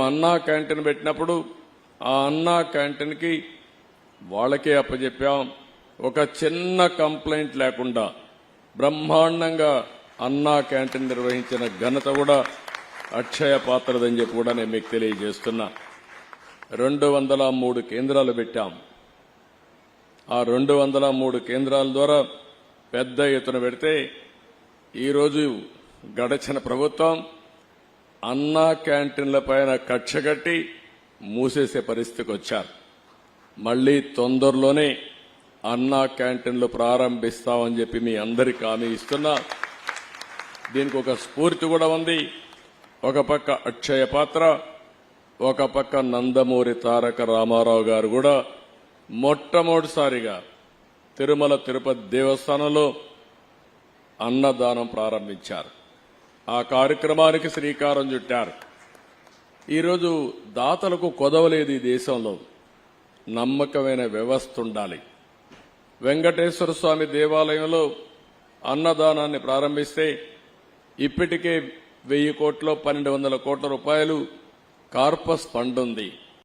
అన్నా క్యాంటీన్ పెట్టినప్పుడు ఆ అన్నా క్యాంటీన్కి వాళ్ళకే అప్పచెప్పాం. ఒక చిన్న కంప్లైంట్ లేకుండా బ్రహ్మాండంగా అన్నా క్యాంటీన్ నిర్వహించిన ఘనత కూడా అక్షయ పాత్రదని చెప్పి కూడా నేను మీకు తెలియజేస్తున్నా. 203 కేంద్రాలు పెట్టాం. ఆ 203 కేంద్రాల ద్వారా పెద్ద ఎత్తున పెడితే ఈరోజు గడచిన ప్రభుత్వం అన్నా క్యాంటీన్ల పైన కక్షగట్టి మూసేసే పరిస్థితికి వచ్చారు. మళ్లీ తొందరలోనే అన్నా క్యాంటీన్లు ప్రారంభిస్తామని చెప్పి మీ అందరికీ హామీ ఇస్తున్నా. దీనికి ఒక స్ఫూర్తి కూడా ఉంది. ఒక పక్క అక్షయ పాత్ర, ఒక పక్క నందమూరి తారక రామారావు గారు కూడా మొట్టమొదటిసారిగా తిరుమల తిరుపతి దేవస్థానంలో అన్నదానం ప్రారంభించారు. ఆ కార్యక్రమానికి శ్రీకారం చుట్టారు. ఈరోజు దాతలకు కొదవలేదు. ఈ దేశంలో నమ్మకమైన వ్యవస్థ ఉండాలి. వెంకటేశ్వర స్వామి దేవాలయంలో అన్నదానాన్ని ప్రారంభిస్తే ఇప్పటికే 1000 కోట్లు 1200 కోట్ల రూపాయలు కార్పస్ ఫండ్ ఉంది.